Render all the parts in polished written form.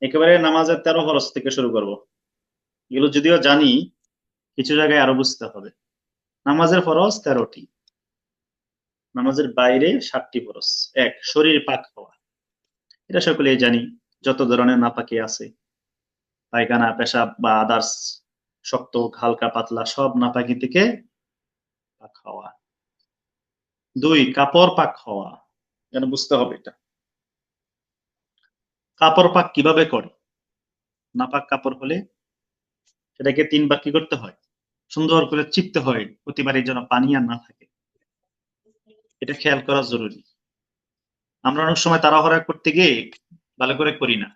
একেবারে নামাজের 13 ফরজ থেকে শুরু করব। এগুলো যদিও জানি, কিছু জায়গায় আরো বুঝতে হবে। নামাজের ফরজ 13টি, নামাজের বাইরে 7টি ফরজ। এক, শরীর পাক হওয়া, এটা সকলেই জানি। যত ধরনের নাপাকি আছে, পায়খানা, পেশাব বা আদার্স, শক্ত, হালকা, পাতলা, সব নাপাকি থেকে পাক হওয়া। দুই, কাপড় পাক হওয়া, যেন বুঝতে হবে এটা। কাপড় পাক কিভাবে করে? নাপাক কাপড় হলে সেটাকে 3 বার কি করতে হয়? সুন্দর করে চিপতে হয়, প্রতিবারই যেন পানি আর না থাকে। এটা খেয়াল করা জরুরি। আমরা অনেক সময় তাড়াহুড়া করতে গিয়ে ভালো করে করি না,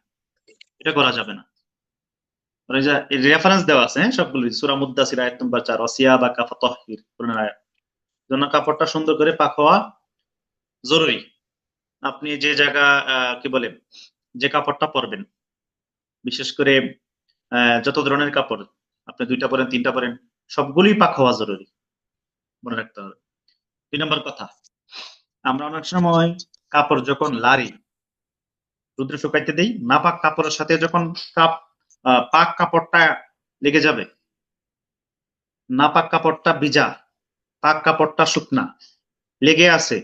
এটা করা যাবে না। রেফারেন্স দেওয়া আছে, হ্যাঁ, সবগুলো সূরা মুদ্দাসির আয়াত নম্বর 4, ওয়াসিয়া বা কাফা তাহহির, কোরআনের আয়াত। জন্য কাপড়টা সুন্দর করে পাক হওয়া জরুরি। আপনি যে জায়গা কি বলে, যে কাপড়টা পরবেন, বিশেষ করে যত ধরনের কাপড়, আপনি 2টা পরেন, 3টা পরেন, সবগুলোই পাক হওয়া জরুরি, মনে রাখতে হবে। 2 নম্বর কথা, আমরা অনেক সময় কাপড় যখন লারি, রোদ্রে শুকাইতে দেই, নাপাক কাপড়ের সাথে যখন পাক কাপড়টা লেগে যাবে, নাপাক কাপড়টা ভিজা, পাক কাপড়টা শুকনা, লেগে আছে,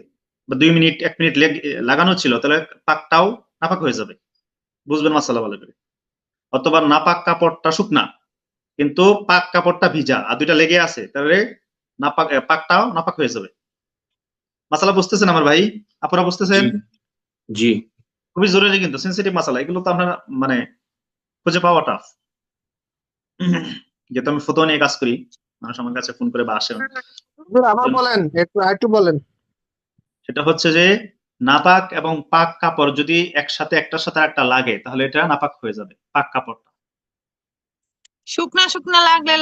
বা 2 মিনিট 1 মিনিট লাগানো ছিল, তাহলে পাকটাও নাপাক হয়ে যাবে। বুঝবেন মাসালা ভালো করে। অথবা নাপাক কাপড়টা শুকনা কিন্তু পাক কাপড়টা ভিজা, আর 2টা লেগে আছে, তাহলে নাপাক পাকটাও নাপাক হয়ে যাবে। মাসালা বুঝতেছেন আমার ভাই? আপনারা বুঝতেছেন? জি জি। খুবই জরুরি, কিন্তু সেন্সিটিভ মাসালা, এগুলো তো আপনারা মানে খুঁজে পাওয়া টাফ। যেহেতু আমি ফটো নিয়ে কাজ করি, মানুষ আমার কাছে ফোন করে বা আসে, হুজুর, আবার বলেন, একটু বলেন। সেটা হচ্ছে যে নাপাক এবং পাক কাপড় যদি একসাথে একটার সাথে একটা লাগে, তাহলে এটা নাপাক হয়ে যাবে, পাক কাপড়টা শুকনা শুকনা লাগলে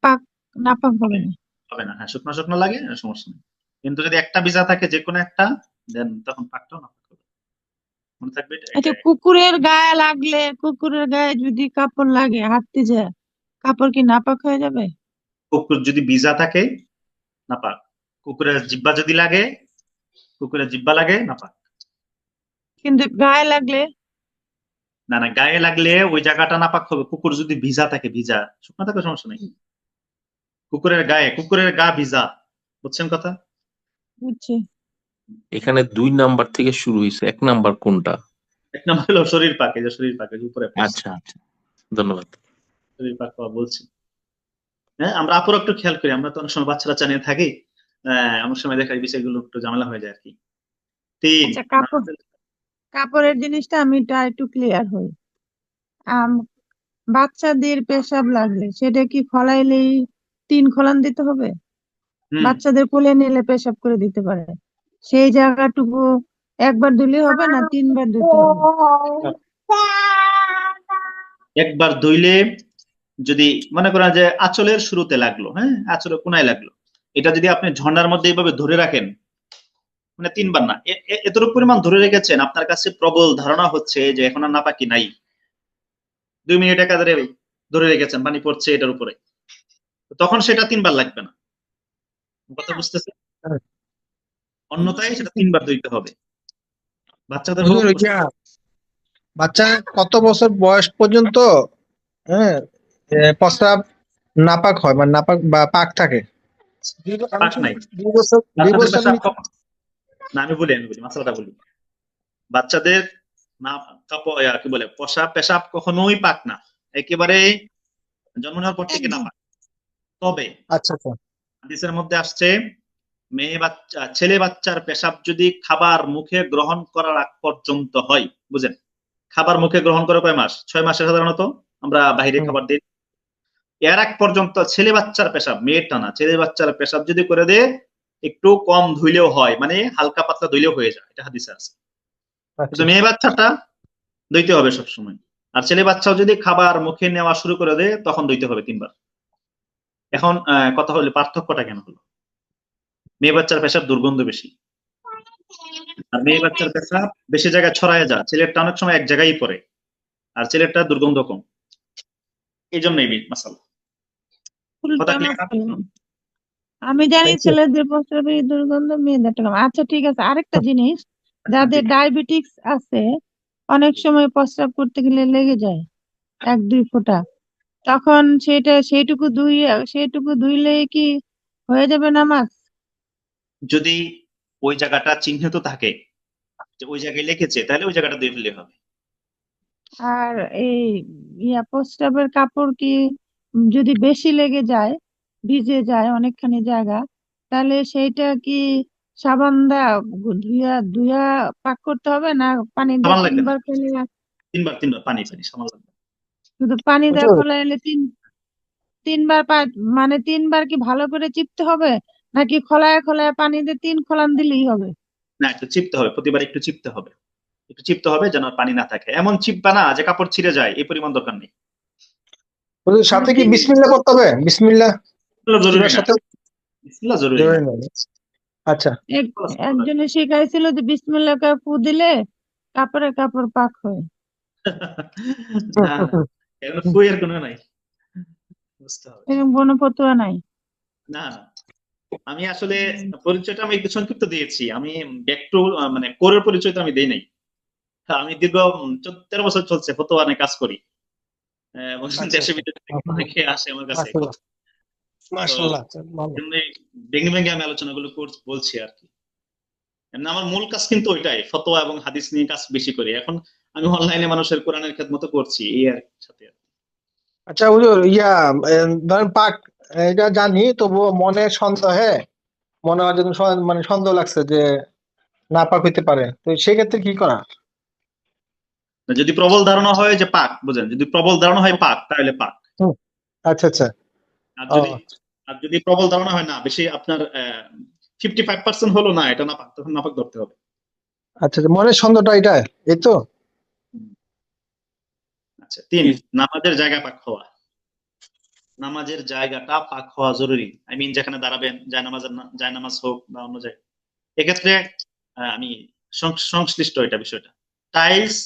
পাক নাপাক হবে না। হবে না। হ্যাঁ, শুকনো শুকনো লাগে, সমস্যা নেই। কিন্তু যদি একটা ভিজা থাকে, যে কোনো একটা, দেন তখন পাকটাও নাপাক হবে। মনে থাকবে এটা। আচ্ছা, কুকুরের গায়ে লাগলে, কুকুরের গায়ে যদি কাপড় লাগে হাঁটতে যায়, কাপড় কি নাপাক হয়ে যাবে? কুকুর যদি ভিজা থাকে, নাপাক। কুকুরের জিব্বা যদি লাগে, কুকুরের জিব্বা লাগে, নাপাক। কিন্তু গায়ে লাগলে? না না, গায়ে লাগলে ওই জায়গাটা নাপাক হবে। কুকুর যদি ভিজা থাকে, ভিজা, শুকনো থাকে সমস্যা নেই। কুকুরের গায়ে, কুকুরের গা ভিজা, বুঝছেন কথা? বুঝছি। এখানে 2 নাম্বার থেকে শুরু হয়েছে, 1 নাম্বার কোনটা? 1 নম্বর হলো শরীর পাক, এই যে শরীর পাকে উপরে পড়ছে, আচ্ছা আচ্ছা, ধন্যবাদ। শরীর পাক হওয়া বলছি। হ্যাঁ, আমরা আপুরো একটু খেয়াল করি, আমরা তো অনেক সময় বাচ্চারা জানিয়ে থাকি, অনেক সময় দেখা যায় বিষয়গুলো একটু ঝামেলা হয়ে যায় আর কি। 3, আচ্ছা, কাপড়ের জিনিসটা আমি একটু ক্লিয়ার হই। আম বাচ্চাদের পেশাব লাগলে সেটা কি খলাইলেই 3 খলান দিতে হবে? বাচ্চাদের কোলে নিলে পেশাব করে দিতে পারে, সেই জায়গাটুকু একবার ধুলে হবে না 3 বার ধুতে হবে? একবার ধুইলে, যদি মনে করেন যে আঁচলের শুরুতে লাগলো, হ্যাঁ, আঁচলের কোনায় লাগলো, এটা যদি আপনি ঝর্ণার মধ্যে এইভাবে ধরে রাখেন, মানে 3 বার না, এতটুকু পরিমাণ ধরে রেখেছেন, আপনার কাছে প্রবল ধারণা হচ্ছে যে এখন আর নাপাকি নাই, 2 মিনিট একাধারে ধরে রেখেছেন, পানি পড়ছে এটার উপরে, তখন সেটা 3 বার লাগবে না। কথা বুঝতেছে? অন্যথায় সেটা 3 বার ধুইতে হবে, বাচ্চাদের হোক। হুজুর, ওইটা বাচ্চা কত বছর বয়স পর্যন্ত, হ্যাঁ, প্রস্রাব নাপাক হয়, মানে নাপাক বা পাক থাকে? পাক নাই। 2 বছর বাচ্চাদের 2 বছর পেশাব না, আমি বলি মাসালাটা বলি। বাচ্চাদের না, কাপড় কি বলে, পেশাব কখনোই পাক না, একেবারে জন্ম নেওয়ার পর থেকে না পাক। তবে আচ্ছা আচ্ছা। হাদিসের মধ্যে আসছে, ছেলে বাচ্চার পেশাব যদি খাবার মুখে গ্রহণ করার আগ পর্যন্ত হয়, বুঝেন, খাবার মুখে গ্রহণ করে কয় মাস? 6 মাসে সাধারণত আমরা বাইরে খাবার দিই। এর আগ পর্যন্ত ছেলে বাচ্চার পেশাব, মেয়েরটা না, ছেলে বাচ্চার পেশাব যদি করে দেয়, একটু কম ধুইলেও হয়, মানে হালকা পাতলা ধুইলেও হয়ে যায়, এটা হাদিসে আছে। কিন্তু আচ্ছা। মেয়ে বাচ্চাটা ধুইতে হবে সবসময়। আর ছেলে বাচ্চাও যদি খাবার মুখে নেওয়া শুরু করে দেয়, তখন ধুইতে হবে 3 বার। এখন কথা হলো পার্থক্যটা কেন হলো? মেয়ে বাচ্চার পেশাব দুর্গন্ধ বেশি, আর মেয়ে বাচ্চার পেশাব বেশি জায়গায় ছড়ায় যায়, ছেলেরটা অনেক সময় এক জায়গায় পড়ে, আর ছেলেরটা দুর্গন্ধ কম। এই জন্যই মাসালা। কথা উল্টা ক্লিয়ার? মাসালা। আমি জানি থ্যাংক ইউ। ছেলেদের প্রস্রাবের দুর্গন্ধ, মেয়েদের কম। আচ্ছা ঠিক আছে, আরেকটা জিনিস, জি। যাদের ডায়াবেটিক্স আছে অনেক সময় প্রস্রাব করতে গেলে লেগে যায় 1-2 ফোঁটা, তখন সেইটুকু ধুইলে কি হয়ে যাবে নামাজ? যদি ওই জায়গাটা চিহ্নিত থাকে যে ওই জায়গায় লেগেছে, তাহলে ওই জায়গাটা ধুয়ে ফেললে হবে। আর এই প্রস্রাবের কাপড় কি যদি বেশি লেগে যায়, ভিজে যায় অনেকখানি জায়গা, তাহলে সেইটা কি সাবান দা ধুইয়া ধুইয়া পাক করতে হবে, না পানি দিয়ে সাবান লাগবে না, 3 বার ফেলে? তিনবার পানি সাবান লাগবে না। শুধু পানি দিয়ে হুজুর, ফেলাইলে 3 বার মানে 3 বার কি ভালো করে চিপতে হবে, নাকি খোলায় খোলায় পানি দিয়ে 3 খোলান দিলেই হবে? না, একটু চিপতে হবে, প্রতিবার একটু চিপতে হবে, একটু চিপতে হবে যেন আর পানি না থাকে। এমন চিপবা না যে কাপড় ছিঁড়ে যায়, এই পরিমাণ দরকার নেই। হুজুর, মানে সাথে কি 3 বিসমিল্লাহ করতে হবে? বিসমিল্লাহ এগুলো জরুরি চিপার না, সাথে বিসমিল্লাহ জরুরি না। জরুরি নয়। আচ্ছা। এক একজনে শিখাইছিল যে বিসমিল্লাহ করে ফু দিলে কাপড় পাক হয়। না না, এগুলো ফুয়ের কোনো নাই, বুঝতে হবে। এরকম কোনো ফতুয়া নাই? না না, আমি আসলে পরিচয়টা আমি একটু সংক্ষিপ্ত দিয়েছি। আমি ব্যাক টু মানে কোরের পরিচয়টা আমি দেই নাই। হ্যাঁ, আমি দীর্ঘ 13 বছর চলছে ফতোয়া নিয়ে কাজ করি, এবং আচ্ছা, দেশে আচ্ছা। বিদেশে থেকে অনেকে আসে আমার কাছে। মাশাআল্লাহ, তো মাশাআল্লাহ, ভালো। এমনি ভেঙে ভেঙে আমি আলোচনাগুলো বলছি আর কি। এমনি আমার মূল কাজ কিন্তু ওইটাই, ফতোয়া এবং হাদিস নিয়ে কাজ বেশি করি। এখন আমি অনলাইনে মানুষের কোরআনের খেদমত করছি এই আর সাথে। আচ্ছা হুজুর, ধরেন পাক, এটা জানি, তবুও মনে সন্দেহে, মনে হয় যেন মানে সন্দেহ লাগছে যে না পাক হইতে পারে, তো সেক্ষেত্রে কি করা? যদি প্রবল ধারণা হয় যে পাক, বুঝেন, যদি প্রবল ধারণা হয় পাক, তাহলে পাক। হুম, আচ্ছা, আচ্ছা। আর ও যদি আর যদি প্রবল ধারণা হয় না, বেশি আপনার 55% হলো না, এটা নাপাক, তখন নাপাক ধরতে হবে। আচ্ছা, আচ্ছা, মনের সন্দেহটা এটা, এই তো। আচ্ছা, 3, নামাজের জায়গা পাক হওয়া। নামাজের জায়গাটা পাক হওয়া জরুরি। আই মিন যেখানে দাঁড়াবেন, জায়নামাজ হোক বা অন্য জায়গায়, এক্ষেত্রে আমি সংশ্লিষ্ট এটা বিষয়টা। টাইলস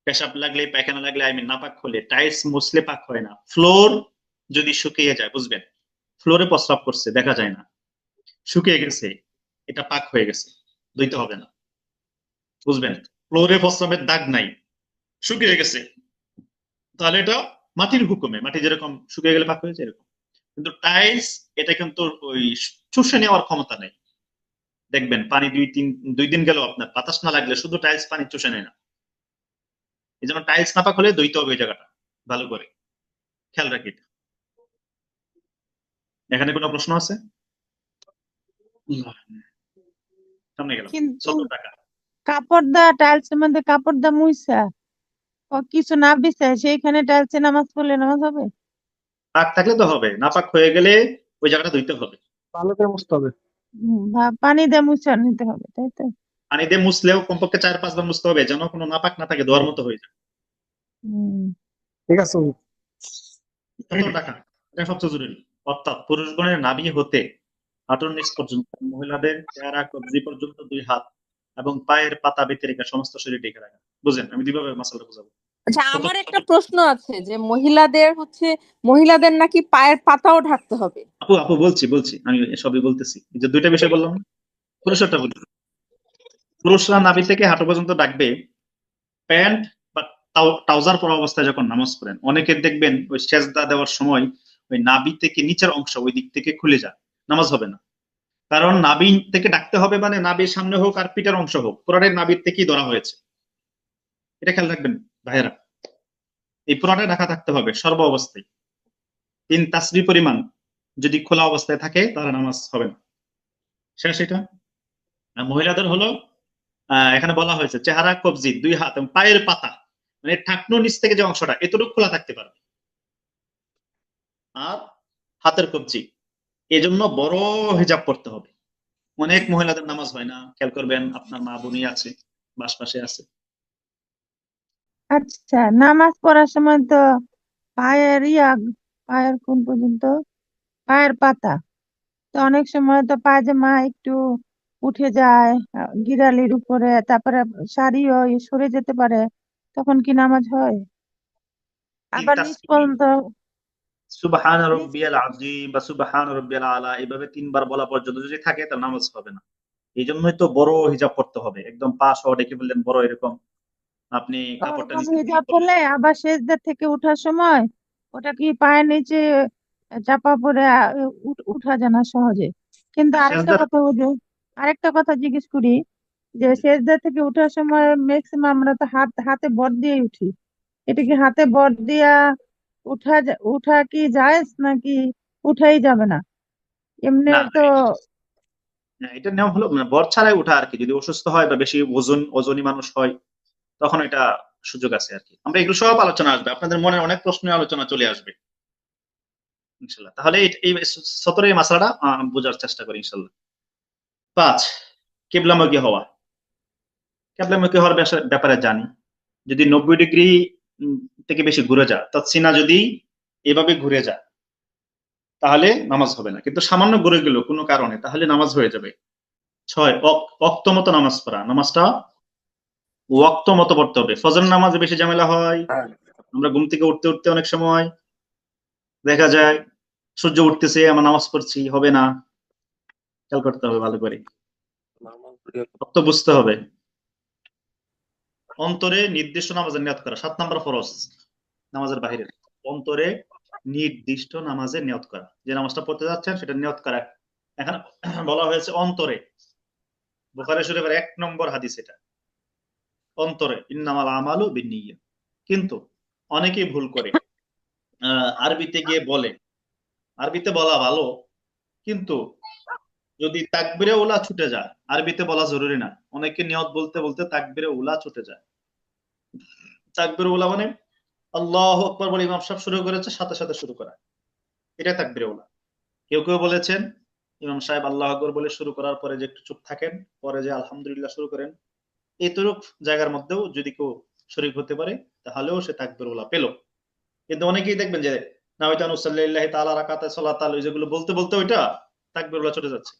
পেশাব লাগলে, পায়খানা লাগলে, আই মিন নাপাক হলে টাইলস মুছলে পাক হয় না। ফ্লোর যদি শুকিয়ে যায়, বুঝবেন, ফ্লোরে প্রস্রাব করছে দেখা যায় না, শুকিয়ে গেছে, এটা পাক হয়ে গেছে, ধুইতে হবে না, বুঝবেন। ফ্লোরে প্রস্রাবের দাগ নাই, শুকিয়ে গেছে, তাহলে এটা মাটির হুকুমে, মাটি যেরকম শুকিয়ে গেলে পাক হয়েছে এরকম। কিন্তু টাইলস, এটা কিন্তু ওই চুষে নেওয়ার ক্ষমতা নেই। দেখবেন পানি 2 দিন গেল, আপনার বাতাস না লাগলে শুধু টাইলস পানি চুষে নেয় না। এই জন্য টাইলস নাপাক হলে ধুইতে হবে ওই জায়গাটা ভালো করে, খেয়াল রাখি এটা। এখানে কোনো প্রশ্ন আছে? সামনে গেলাম। কিন্তু 17 টাকা। টাইলসের মধ্যে কাপড় দা মুইসা ও কিছু না বিছায় সেইখানে টাইলসে নামাজ পড়লে নামাজ হবে? পাক থাকলে তো হবে, নাপাক হয়ে গেলে ওই জায়গাটা ধুইতে হবে। ভালো করে বুঝতে হবে। বা পানি দিয়ে মুছা নিতে হবে, তাই তো? পানি দিয়ে মুছলেও কমপক্ষে 4-5 বার মুছতে হবে, যেন কোনো নাপাক না থাকে, ধোয়ার মতো হয়ে যায়। হুম। ঠিক আছে হুজুর। 17 টাকা, এটা সবচেয়ে জরুরি। অর্থাৎ পুরুষগণের নাভি হতে হাঁটুর নিচ পর্যন্ত, মহিলাদের চেহারা কবজি পর্যন্ত 2 হাত এবং পায়ের পাতা ব্যতিরেকে সমস্ত শরীর ঢেকে রাখা। বুঝেন, আমি দুইভাবে মাসালাটা বুঝাবো। আচ্ছা, আমার একটা প্রশ্ন আছে যে মহিলাদের নাকি পায়ের পাতাও ঢাকতে হবে। আপু আপু বলছি, আমি সবই বলতেছি। এই যে 2টা বিষয় বললাম না, পুরুষেরটা বলি। পুরুষরা নাভি থেকে হাঁটু পর্যন্ত ডাকবে। প্যান্ট বা ট্রাউজার পরা অবস্থায় যখন নামাজ পড়েন, অনেকের দেখবেন ওই সেজদা দেওয়ার সময় ওই নাভি থেকে নিচের অংশ ওই দিক থেকে খুলে যায়, নামাজ হবে না। কারণ নাভি থেকে ডাকতে হবে মানে নাভির সামনে হোক আর পিঠের অংশ হোক, পুরাটাই নাভির থেকেই ধরা হয়েছে। এটা খেয়াল রাখবেন ভাইয়েরা, এই পুরাটাই ঢাকা থাকতে হবে সর্ব অবস্থায়। 3 তাসবি পরিমাণ যদি খোলা অবস্থায় থাকে তাহলে নামাজ হবে না। শেষ এটা। আর মহিলাদের হলো এখানে বলা হয়েছে চেহারা কবজি 2 হাত এবং পায়ের পাতা, মানে ঠাকনোর নিচ থেকে যে অংশটা এতটুকু খোলা থাকতে পারবে, আর হাতের কবজি। এজন্য বড় হিজাব পড়তে হবে। অনেক মহিলাদের নামাজ হয় না, খেয়াল করবেন, আপনার মা বোনই আছে, বাসপাশে আছে। আচ্ছা, নামাজ পড়ার সময় তো পায়ের পায়ের কোন পর্যন্ত, পায়ের পাতা, তো অনেক সময় তো পায়জামা একটু উঠে যায় গিরালির উপরে, তারপরে শাড়িও সরে যেতে পারে, তখন কি নামাজ হয়? আবার নিচ পর্যন্ত সুবহান নিচ রব্বিয়াল আযীম বা সুবহান রব্বিয়াল আলা এভাবে 3 বার বলা পর্যন্ত যদি থাকে তাহলে নামাজ হবে না। এই জন্যই তো বড় হিজাব পড়তে হবে, একদম পা সহ ডেকে ফেললেন বড় এরকম আপনি তো কাপড়টা এরকম নিচে দিয়ে হিজাব করলে আবার সেজদা থেকে ওঠার সময় ওটা কি পায়ের নিচে চাপা পড়ে উঠা যায় না সহজে। কিন্তু আরেকটা সেজদার কথা আরেকটা কথা জিজ্ঞেস করি, যে সেজদা থেকে ওঠার সময় ম্যাক্সিমাম আমরা তো হাতে বর দিয়ে উঠি। এটা কি হাতে বর দিয়া উঠা কি জায়েজ নাকি উঠাই যাবে না? এমনি না, তো এটা নেওয়া হলো মানে বর ছাড়াই উঠা আর কি। যদি অসুস্থ হয় বা বেশি ওজনী মানুষ হয় তখন এটা সুযোগ আছে আর কি। আমরা এগুলো সব আলোচনা আসবে, আপনাদের মনে অনেক প্রশ্ন আলোচনা চলে আসবে ইনশাল্লাহ। তাহলে এই সতরে এই মাসালাটা বোঝার চেষ্টা করি ইনশাল্লাহ। 5, কিবলামুখী হওয়া। কিবলামুখী হওয়ার ব্যাপারে জানি, যদি 90 ডিগ্রি থেকে বেশি ঘুরে যায়, সিনা যদি এভাবে ঘুরে যায় তাহলে নামাজ হবে না, কিন্তু সামান্য ঘুরে গেল কোনো কারণে তাহলে নামাজ হয়ে যাবে। 6, ওয়াক্ত মতো নামাজ পড়া। নামাজটা ওয়াক্ত মতো পড়তে হবে। ফজর নামাজে বেশি ঝামেলা হয়, আমরা ঘুম থেকে উঠতে উঠতে অনেক সময় দেখা যায় সূর্য উঠতেছে আমরা নামাজ পড়ছি, হবে না। খেয়াল করতে হবে ভালো করে, ওয়াক্ত বুঝতে হবে। অন্তরে নির্দিষ্ট নামাজের নিয়ত করা 7 নম্বর ফরজ নামাজের বাইরে। অন্তরে নির্দিষ্ট নামাজের নিয়ত করা, যে নামাজটা পড়তে যাচ্ছেন সেটা নিয়ত করা। এখানে বলা হয়েছে অন্তরে, বুখারী শরীফের 1 নম্বর হাদিস এটা, অন্তরে ইন্নামাল আমালু বিন্নিয়াত। কিন্তু অনেকেই ভুল করে আরবিতে গিয়ে বলে, আরবিতে বলা ভালো, কিন্তু যদি তাকবিরে উলা ছুটে যায়, আরবিতে বলা জরুরি না। অনেকে নিয়ত বলতে বলতে তাকবিরে উলা ছুটে যায়। তাকবিরে উলা মানে আল্লাহু আকবার বলে ইমাম সাহেব শুরু করেছে, সাথে সাথে শুরু করা, এটা তাকবিরে উলা। কেউ কেউ বলেছেন ইমাম সাহেব আল্লাহু আকবার বলে শুরু করার পরে যে একটু চুপ থাকেন, পরে যে আলহামদুলিল্লাহ শুরু করেন, এইটুক জায়গার মধ্যেও যদি কেউ শরীক হতে পারে তাহলেও সে তাকবির উলা পেল। কিন্তু অনেকেই দেখবেন যে নাওয়াইতু আন উসাল্লিল্লাহি তাআলা রাকাতাই সালাতাল, যেগুলো বলতে বলতে ওইটা তাকবির উলা চলে যাচ্ছে।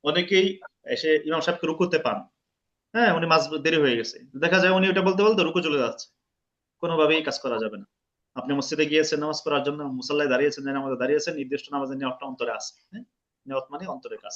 অনেকেই এসে ইমাম সাহেবকে রুকুতে পান, হ্যাঁ উনি মাঝ দেরি হয়ে গেছে, দেখা যায় উনি ওটা বলতে বলতে রুকু চলে যাচ্ছে। কোনোভাবেই কাজ করা যাবে না। আপনি মসজিদে গিয়েছেন নামাজ পড়ার জন্য, মুসাল্লায় দাঁড়িয়েছেন, নামাজে দাঁড়িয়েছেন, নির্দিষ্ট নামাজের নিয়তটা অন্তরে আছে। হ্যাঁ, নিয়ত মানে অন্তরের কাজ।